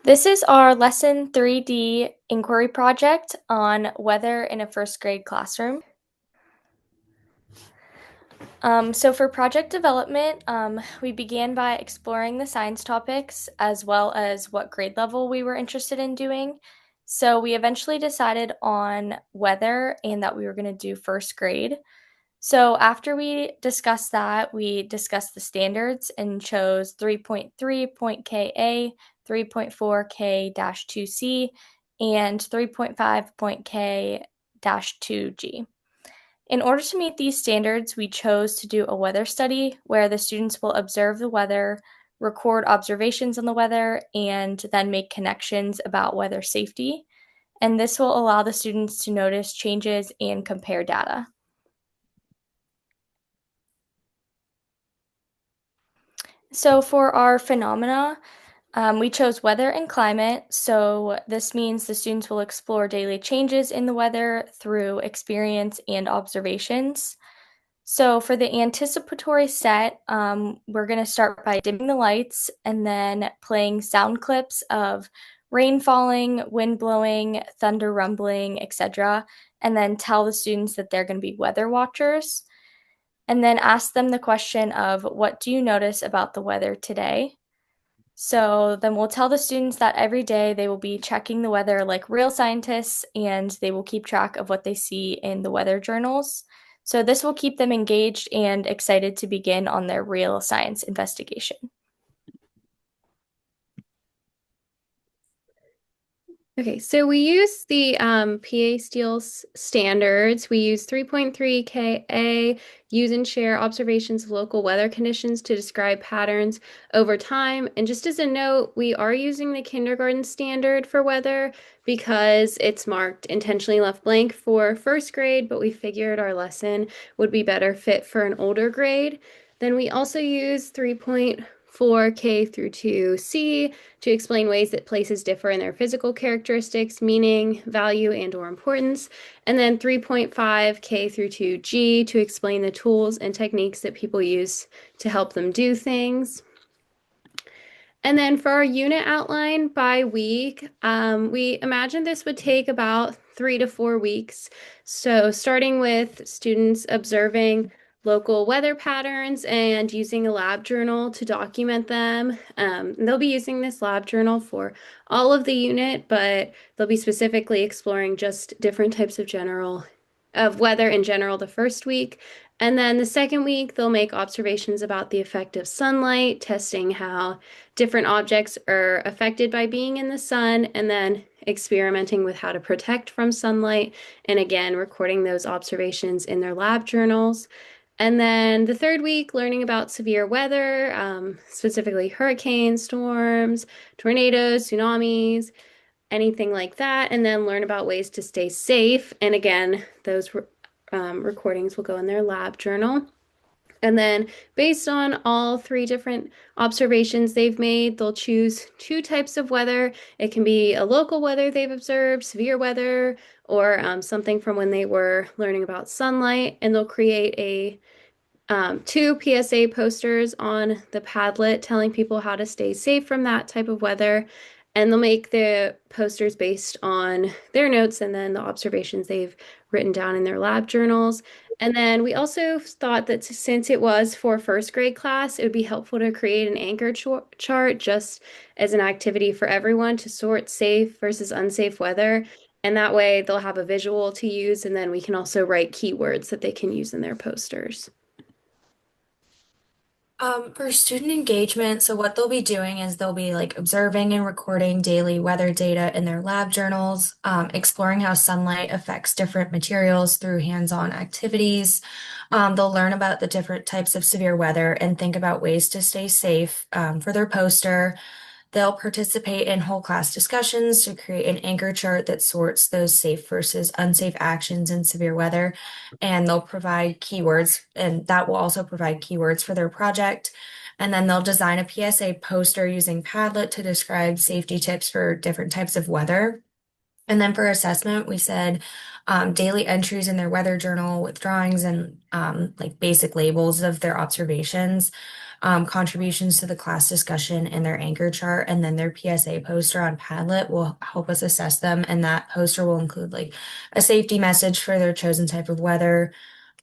This is our Lesson 3D inquiry project on weather in a first grade classroom. So for project development, we began by exploring the science topics as well as what grade level we were interested in doing. So we eventually decided on weather and that we were going to do first grade. So after we discussed that, we discussed the standards and chose 3.3.Ka, 3.4K-2C, and 3.5.K-2G. In order to meet these standards, we chose to do a weather study where the students will observe the weather, record observations on the weather, and then make connections about weather safety. And this will allow the students to notice changes and compare data. So for our phenomena, we chose weather and climate. So this means the students will explore daily changes in the weather through experience and observations. So for the anticipatory set, we're going to start by dimming the lights and then playing sound clips of rain falling, wind blowing, thunder rumbling, etc., and then tell the students that they're going to be weather watchers. And then ask them the question of what do you notice about the weather today? So then we'll tell the students that every day they will be checking the weather like real scientists and they will keep track of what they see in the weather journals. So this will keep them engaged and excited to begin on their real science investigation. Okay, so we use the PA Steele's standards. We use 3.3 Ka, use and share observations of local weather conditions to describe patterns over time. And just as a note, we are using the kindergarten standard for weather because it's marked intentionally left blank for first grade, but we figured our lesson would be better fit for an older grade. Then we also use 3.4 K through 2C to explain ways that places differ in their physical characteristics, meaning, value, and/or importance, and then 3.5K through 2G to explain the tools and techniques that people use to help them do things. And then for our unit outline by week, we imagined this would take about 3 to 4 weeks. So starting with students observing local weather patterns and using a lab journal to document them. They'll be using this lab journal for all of the unit, but they'll be specifically exploring just different types of weather in general the first week. And then the second week, they'll make observations about the effect of sunlight, testing how different objects are affected by being in the sun, and then experimenting with how to protect from sunlight, and again, recording those observations in their lab journals. And then the third week, learning about severe weather, specifically hurricanes, storms, tornadoes, tsunamis, anything like that, and then learn about ways to stay safe. And again, those recordings will go in their lab journal. And then, based on all three different observations they've made, they'll choose two types of weather. It can be a local weather they've observed, severe weather, or something from when they were learning about sunlight. And they'll create two PSA posters on the Padlet telling people how to stay safe from that type of weather. And they'll make the posters based on their notes and then the observations they've written down in their lab journals. And then we also thought that since it was for first grade class, it would be helpful to create an anchor chart just as an activity for everyone to sort safe versus unsafe weather. And that way they'll have a visual to use, and then we can also write keywords that they can use in their posters. For student engagement, so what they'll be doing is they'll be like observing and recording daily weather data in their lab journals, exploring how sunlight affects different materials through hands-on activities. They'll learn about the different types of severe weather and think about ways to stay safe, for their poster. They'll participate in whole class discussions to create an anchor chart that sorts those safe versus unsafe actions in severe weather. And they'll provide keywords, and that will also provide keywords for their project. And then they'll design a PSA poster using Padlet to describe safety tips for different types of weather. And then for assessment, we said daily entries in their weather journal with drawings and like basic labels of their observations. contributions to the class discussion in their anchor chart, and then their PSA poster on Padlet will help us assess them. And that poster will include like a safety message for their chosen type of weather.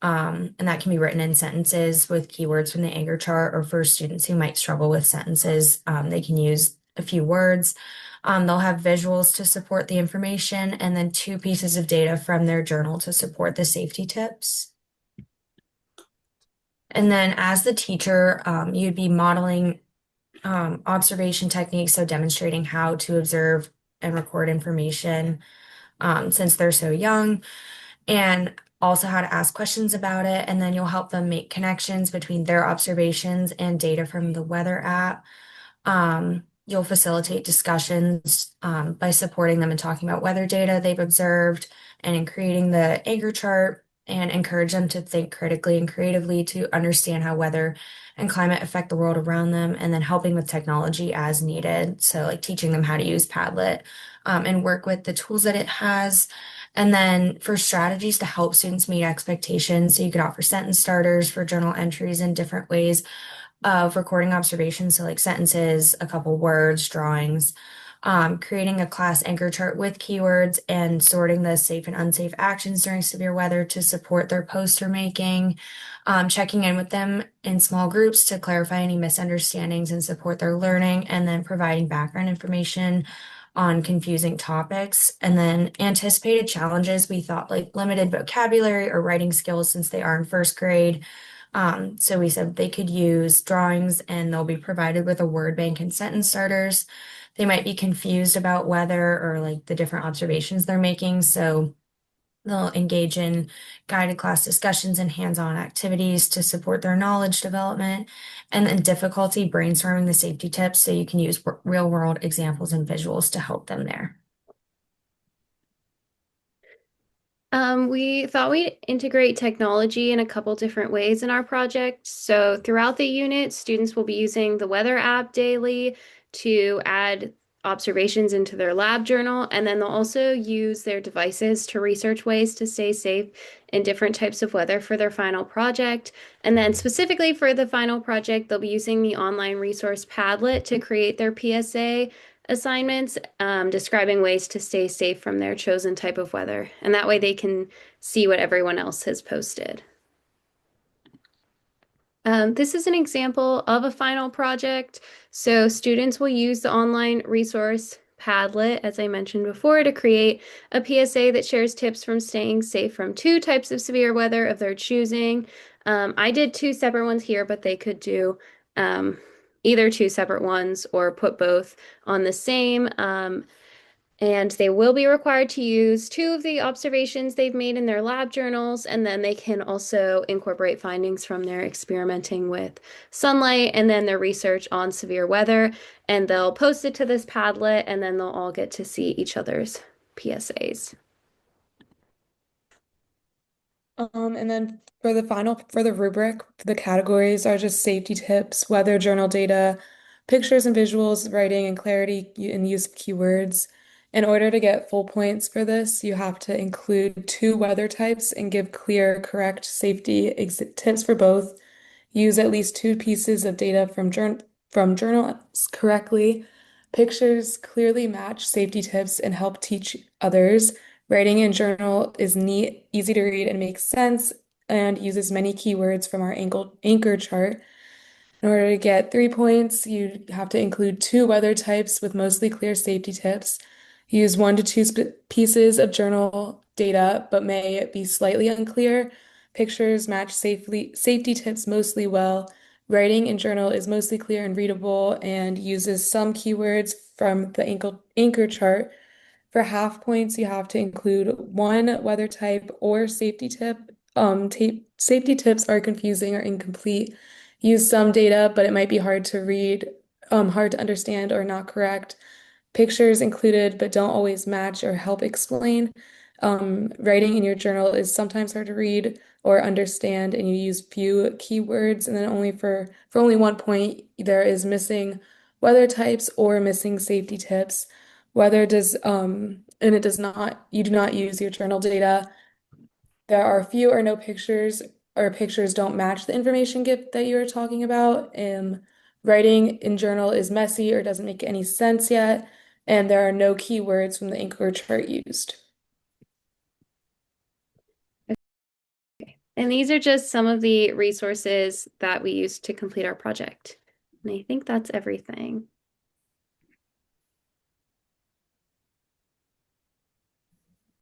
And that can be written in sentences with keywords from the anchor chart, or for students who might struggle with sentences, they can use a few words. They'll have visuals to support the information, and then two pieces of data from their journal to support the safety tips. And then as the teacher, you'd be modeling observation techniques, so demonstrating how to observe and record information since they're so young, and also how to ask questions about it. And then you'll help them make connections between their observations and data from the weather app. You'll facilitate discussions by supporting them and talking about weather data they've observed and in creating the anchor chart, and encourage them to think critically and creatively to understand how weather and climate affect the world around them, and then helping with technology as needed. So, like teaching them how to use Padlet and work with the tools that it has. And then for strategies to help students meet expectations, so you could offer sentence starters for journal entries in different ways of recording observations, so like sentences, a couple words, drawings, creating a class anchor chart with keywords, and sorting the safe and unsafe actions during severe weather to support their poster making, checking in with them in small groups to clarify any misunderstandings and support their learning, and then providing background information on confusing topics. And then anticipated challenges, we thought like limited vocabulary or writing skills since they are in first grade. So we said they could use drawings, and they'll be provided with a word bank and sentence starters. They might be confused about weather or like the different observations they're making. So they'll engage in guided class discussions and hands-on activities to support their knowledge development, and then difficulty brainstorming the safety tips. So you can use real-world examples and visuals to help them there. We thought we'd integrate technology in a couple different ways in our project. So throughout the unit, students will be using the weather app daily to add observations into their lab journal, and then they'll also use their devices to research ways to stay safe in different types of weather for their final project. And then specifically for the final project, they'll be using the online resource Padlet to create their PSA assignments, describing ways to stay safe from their chosen type of weather. And that way they can see what everyone else has posted. This is an example of a final project. So students will use the online resource Padlet, as I mentioned before, to create a PSA that shares tips from staying safe from two types of severe weather of their choosing. I did two separate ones here, but they could do either two separate ones or put both on the same. And they will be required to use two of the observations they've made in their lab journals, and then they can also incorporate findings from their experimenting with sunlight and then their research on severe weather. And they'll post it to this Padlet, and then they'll all get to see each other's PSAs. And then for the rubric, the categories are just safety tips, weather journal data, pictures and visuals, writing and clarity and use of keywords. In order to get full points for this, you have to include two weather types and give clear, correct safety tips for both. Use at least two pieces of data from journals correctly. Pictures clearly match safety tips and help teach others. Writing in journal is neat, easy to read, and makes sense, and uses many keywords from our anchor chart. In order to get 3 points, you have to include two weather types with mostly clear safety tips. Use 1 to 2 pieces of journal data, but may be slightly unclear. Pictures match safety tips mostly well. Writing in journal is mostly clear and readable and uses some keywords from the anchor chart. For half points, you have to include one weather type or safety tip. Safety tips are confusing or incomplete. Use some data, but it might be hard to read, hard to understand, or not correct. Pictures included, but don't always match or help explain. Writing in your journal is sometimes hard to read or understand, and you use few keywords. And then for only 1 point, there is missing weather types or missing safety tips. Weather does and it does not, you do not use your journal data. There are few or no pictures or pictures don't match the information gift that you were talking about. Writing in journal is messy or doesn't make any sense yet, and there are no keywords from the Anchor chart used. And these are just some of the resources that we used to complete our project. And I think that's everything.